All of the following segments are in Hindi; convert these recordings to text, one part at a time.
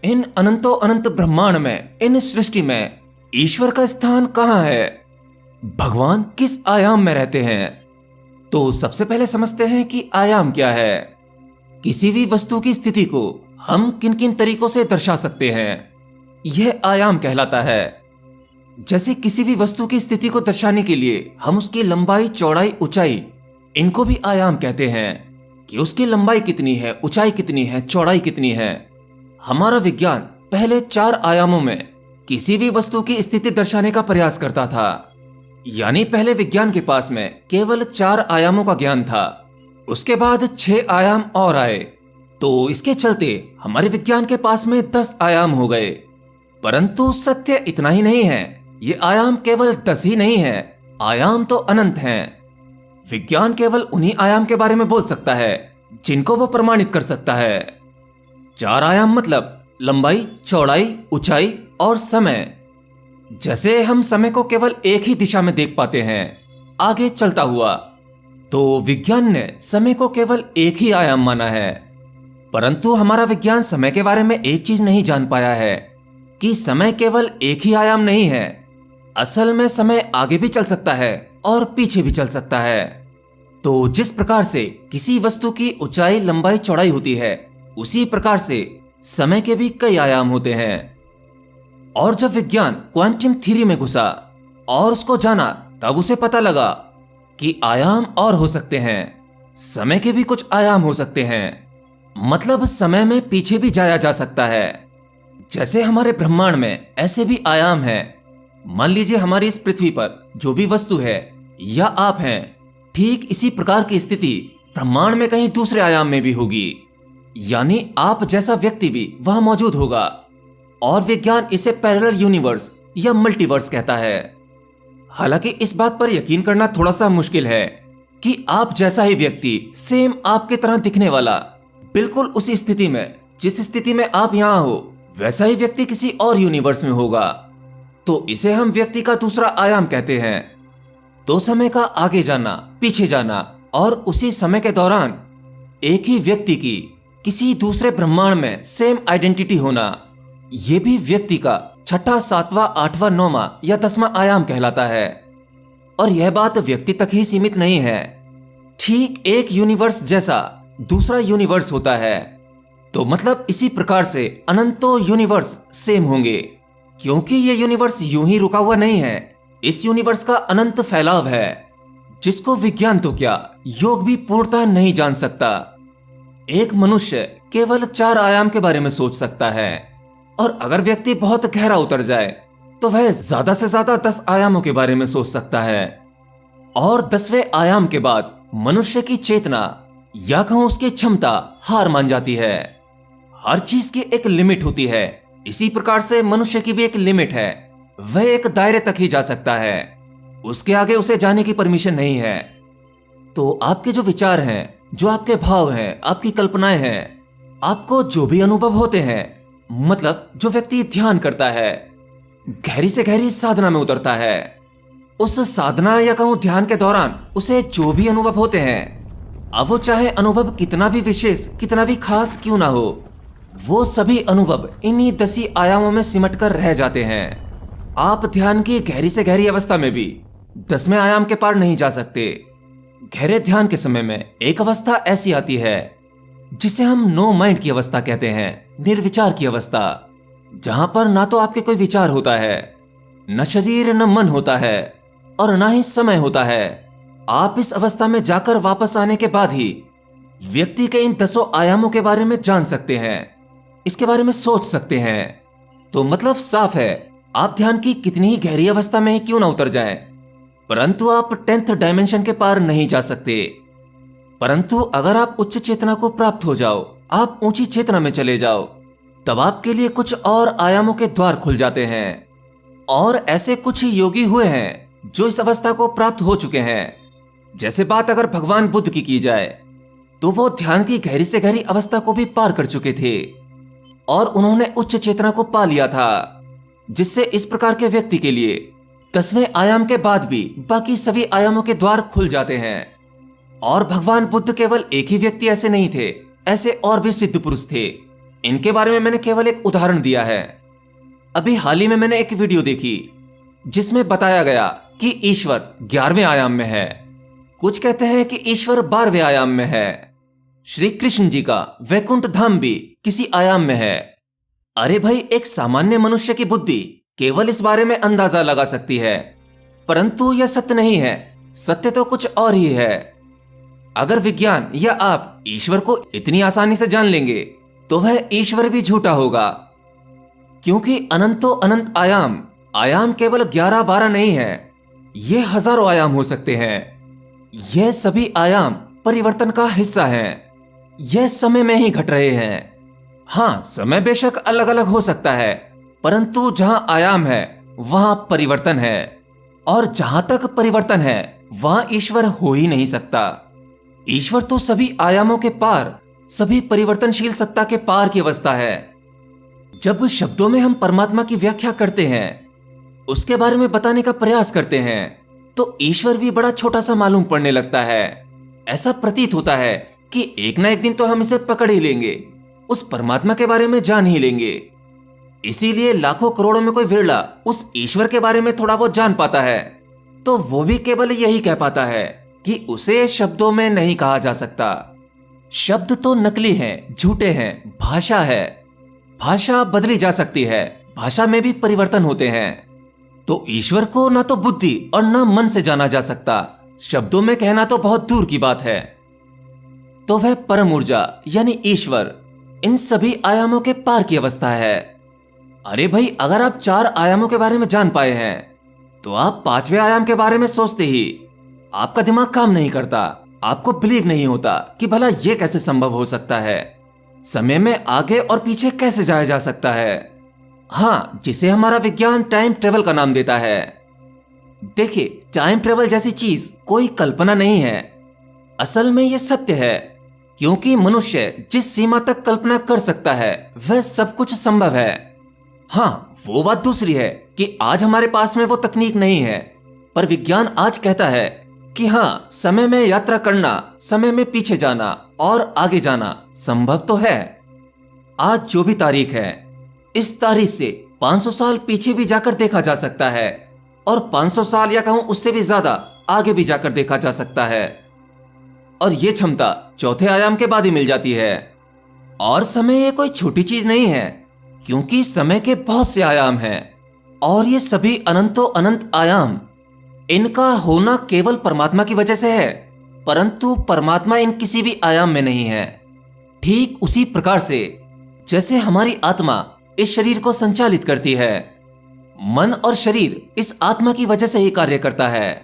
इन अनंतो अनंत ब्रह्मांड में, इन सृष्टि में ईश्वर का स्थान कहाँ है? भगवान किस आयाम में रहते हैं? तो सबसे पहले समझते हैं कि आयाम क्या है। किसी भी वस्तु की स्थिति को हम किन किन तरीकों से दर्शा सकते हैं, यह आयाम कहलाता है। जैसे किसी भी वस्तु की स्थिति को दर्शाने के लिए हम उसकी लंबाई, चौड़ाई, ऊंचाई, इनको भी आयाम कहते हैं कि उसकी लंबाई कितनी है, ऊंचाई कितनी है, चौड़ाई कितनी है। हमारा विज्ञान पहले 4 आयामों में किसी भी वस्तु की स्थिति दर्शाने का प्रयास करता था। यानी पहले विज्ञान के पास में केवल 4 आयामों का ज्ञान था। उसके बाद 6 आयाम और आए, तो इसके चलते हमारे विज्ञान के पास में 10 आयाम हो गए। परंतु सत्य इतना ही नहीं है, ये आयाम केवल 10 ही नहीं है, आयाम तो अनंत हैं। विज्ञान केवल उन्हीं आयाम के बारे में बोल सकता है जिनको वो प्रमाणित कर सकता है। 4 आयाम मतलब लंबाई, चौड़ाई, ऊंचाई और समय। जैसे हम समय को केवल एक ही दिशा में देख पाते हैं, आगे चलता हुआ, तो विज्ञान ने समय को केवल एक ही आयाम माना है। परंतु हमारा विज्ञान समय के बारे में एक चीज नहीं जान पाया है कि समय केवल एक ही आयाम नहीं है। असल में समय आगे भी चल सकता है और पीछे भी चल सकता है। तो जिस प्रकार से किसी वस्तु की ऊंचाई, लंबाई, चौड़ाई होती है, उसी प्रकार से समय के भी कई आयाम होते हैं। और जब विज्ञान क्वांटम थ्योरी में घुसा और उसको जाना, तब उसे पता लगा कि आयाम और हो सकते हैं, समय के भी कुछ आयाम हो सकते हैं। मतलब समय में पीछे भी जाया जा सकता है। जैसे हमारे ब्रह्मांड में ऐसे भी आयाम हैं। मान लीजिए हमारी इस पृथ्वी पर जो भी वस्तु है या आप हैं, ठीक इसी प्रकार की स्थिति ब्रह्मांड में कहीं दूसरे आयाम में भी होगी। यानी आप जैसा व्यक्ति भी वहां मौजूद होगा। और विज्ञान इसे पैरेलल यूनिवर्स या मल्टीवर्स कहता है। हालांकि इस बात पर यकीन करना थोड़ा सा मुश्किल है कि आप जैसा ही व्यक्ति, सेम आपकी तरह दिखने वाला, बिल्कुल उसी स्थिति में, जिस स्थिति में आप यहां हो, वैसा ही व्यक्ति किसी और यूनिवर्स में होगा। तो इसे हम व्यक्ति का दूसरा आयाम कहते हैं। तो समय का आगे जाना, पीछे जाना और उसी समय के दौरान एक ही व्यक्ति की किसी दूसरे ब्रह्मांड में सेम आइडेंटिटी होना, यह भी व्यक्ति का 6ठा, 7वां, 8वां, 9वां या 10वां आयाम कहलाता है। और यह बात व्यक्ति तक ही सीमित नहीं है। ठीक एक यूनिवर्स जैसा दूसरा यूनिवर्स होता है। तो मतलब इसी प्रकार से अनंतों यूनिवर्स सेम होंगे, क्योंकि ये यूनिवर्स यूं ही रुका हुआ नहीं है। इस यूनिवर्स का अनंत फैलाव है, जिसको विज्ञान तो क्या, योग भी पूर्णतः नहीं जान सकता। एक मनुष्य केवल 4 आयाम के बारे में सोच सकता है, और अगर व्यक्ति बहुत गहरा उतर जाए तो वह ज्यादा से ज्यादा 10 आयामों के बारे में सोच सकता है। और 10वें आयाम के बाद मनुष्य की चेतना या कहूं उसकी क्षमता हार मान जाती है। हर चीज की एक लिमिट होती है, इसी प्रकार से मनुष्य की भी एक लिमिट है। वह एक दायरे तक ही जा सकता है, उसके आगे उसे जाने की परमिशन नहीं है। तो आपके जो विचार हैं, जो आपके भाव हैं, आपकी कल्पनाएं हैं, आपको जो भी अनुभव होते हैं, मतलब जो व्यक्ति ध्यान करता है, गहरी से गहरी साधना में उतरता है, उस साधना या कहूं ध्यान के दौरान उसे जो भी अनुभव होते हैं, अब वो चाहे अनुभव कितना भी विशेष, कितना भी खास क्यों ना हो, वो सभी अनुभव इन्हीं 10 ही आयामों में सिमट कर रह जाते हैं। आप ध्यान की गहरी से गहरी अवस्था में भी 10वें आयाम के पार नहीं जा सकते। गहरे ध्यान के समय में एक अवस्था ऐसी आती है जिसे हम नो माइंड की अवस्था कहते हैं, निर्विचार की अवस्था, जहां पर ना तो आपके कोई विचार होता है, न शरीर, न मन होता है, और ना ही समय होता है। आप इस अवस्था में जाकर वापस आने के बाद ही व्यक्ति के इन 10 आयामों के बारे में जान सकते हैं, इसके बारे में सोच सकते हैं। तो मतलब साफ है, आप ध्यान की कितनी ही गहरी अवस्था में ही क्यों ना उतर जाएं, परंतु आप 10th डायमेंशन के पार नहीं जा सकते। परंतु अगर आप उच्च चेतना को प्राप्त हो जाओ, आप ऊंची चेतना में चले जाओ, तब आपके लिए कुछ और आयामों के द्वार खुल जाते हैं। और ऐसे कुछ योगी हुए हैं जो इस अवस्था को प्राप्त हो चुके हैं। जैसे बात अगर भगवान बुद्ध की जाए, तो वो ध्यान की गहरी से गहरी अवस्था को भी पार कर चुके थे और उन्होंने उच्च चेतना को पा लिया था, जिससे इस प्रकार के व्यक्ति के लिए 10वें आयाम के बाद भी बाकी सभी आयामों के द्वार खुल जाते हैं। और भगवान बुद्ध केवल एक ही व्यक्ति ऐसे नहीं थे, ऐसे और भी सिद्ध पुरुष थे। इनके बारे में मैंने केवल एक उदाहरण दिया है। अभी हाल ही में मैंने एक वीडियो देखी जिसमें बताया गया कि ईश्वर 11वें आयाम में है। कुछ कहते हैं कि ईश्वर 12वें आयाम में है। श्री कृष्ण जी का वैकुंठ धाम भी किसी आयाम में है। अरे भाई, एक सामान्य मनुष्य की बुद्धि केवल इस बारे में अंदाजा लगा सकती है, परंतु यह सत्य नहीं है। सत्य तो कुछ और ही है। अगर विज्ञान या आप ईश्वर को इतनी आसानी से जान लेंगे तो वह ईश्वर भी झूठा होगा, क्योंकि अनंतो अनंत आयाम केवल 11-12 नहीं है, ये हजारों आयाम हो सकते हैं। यह सभी आयाम परिवर्तन का हिस्सा हैं। यह समय में ही घट रहे हैं। हाँ, समय बेशक अलग अलग हो सकता है, परंतु जहां आयाम है वहां परिवर्तन है, और जहां तक परिवर्तन है वहां ईश्वर हो ही नहीं सकता। ईश्वर तो सभी आयामों के पार, सभी परिवर्तनशील सत्ता के पार की अवस्था है। जब शब्दों में हम परमात्मा की व्याख्या करते हैं, उसके बारे में बताने का प्रयास करते हैं, तो ईश्वर भी बड़ा छोटा सा मालूम पड़ने लगता है। ऐसा प्रतीत होता है कि एक ना एक दिन तो हम इसे पकड़ ही लेंगे, उस परमात्मा के बारे में जान ही लेंगे। इसीलिए लाखों करोड़ों में कोई विरला उस ईश्वर के बारे में थोड़ा बहुत जान पाता है, तो वो भी केवल यही कह पाता है कि उसे शब्दों में नहीं कहा जा सकता। शब्द तो नकली हैं, झूठे हैं, भाषा है। भाषा बदली जा सकती है, भाषा में भी परिवर्तन होते हैं। तो ईश्वर को ना तो बुद्धि और ना मन से जाना जा सकता, शब्दों में कहना तो बहुत दूर की बात है। तो वह परम ऊर्जा यानी ईश्वर इन सभी आयामों के पार की अवस्था है। अरे भाई, अगर आप 4 आयामों के बारे में जान पाए हैं, तो आप 5वें आयाम के बारे में सोचते ही आपका दिमाग काम नहीं करता। आपको बिलीव नहीं होता कि भला यह कैसे संभव हो सकता है। समय में आगे और पीछे कैसे जाया जा सकता है। हाँ, जिसे हमारा विज्ञान टाइम ट्रेवल का नाम देता है। देखिए, टाइम ट्रेवल जैसी चीज कोई कल्पना नहीं है, असल में यह सत्य है। क्योंकि मनुष्य जिस सीमा तक कल्पना कर सकता है वह सब कुछ संभव है। हाँ, वो बात दूसरी है कि आज हमारे पास में वो तकनीक नहीं है, पर विज्ञान आज कहता है कि हाँ, समय में यात्रा करना, समय में पीछे जाना और आगे जाना संभव तो है। आज जो भी तारीख है, इस तारीख से 500 साल पीछे भी जाकर देखा जा सकता है, और 500 साल या कहूं उससे भी ज्यादा आगे भी जाकर देखा जा सकता है। और ये क्षमता 4थे आयाम के बाद ही मिल जाती है। और समय ये कोई छोटी चीज नहीं है, क्योंकि समय के बहुत से आयाम हैं, और ये सभी अनंतो अनंत आयाम, इनका होना केवल परमात्मा की वजह से है, परंतु परमात्मा इन किसी भी आयाम में नहीं है। ठीक उसी प्रकार से जैसे हमारी आत्मा इस शरीर को संचालित करती है, मन और शरीर इस आत्मा की वजह से ही कार्य करता है।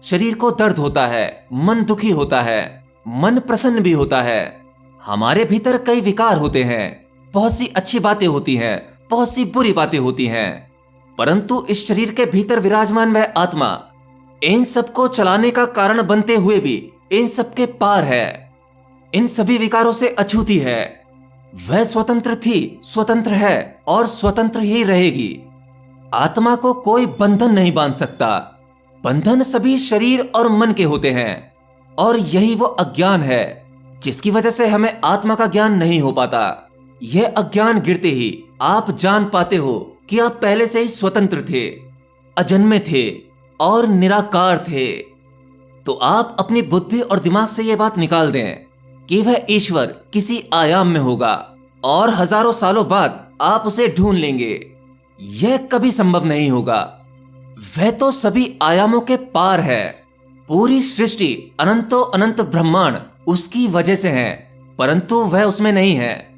शरीर को दर्द होता है, मन दुखी होता है, मन प्रसन्न भी होता है। हमारे भीतर कई विकार होते हैं, बहुत सी अच्छी बातें होती हैं, बहुत सी बुरी बातें होती हैं, परंतु इस शरीर के भीतर विराजमान वह आत्मा इन सबको चलाने का कारण बनते हुए भी इन सबके पार है, इन सभी विकारों से अछूती है। वह स्वतंत्र थी, स्वतंत्र है और स्वतंत्र ही रहेगी। आत्मा को कोई बंधन नहीं बांध सकता। बंधन सभी शरीर और मन के होते हैं, और यही वो अज्ञान है जिसकी वजह से हमें आत्मा का ज्ञान नहीं हो पाता। यह अज्ञान गिरते ही आप जान पाते हो कि आप पहले से ही स्वतंत्र थे, अजन्मे थे और निराकार थे। तो आप अपनी बुद्धि और दिमाग से यह बात निकाल दें कि वह ईश्वर किसी आयाम में होगा, और हजारों सालों बाद आप उसे ढूंढ लेंगे। यह कभी संभव नहीं होगा। वह तो सभी आयामों के पार है। पूरी सृष्टि, अनंतो अनंत ब्रह्मांड उसकी वजह से है, परंतु वह उसमें नहीं है।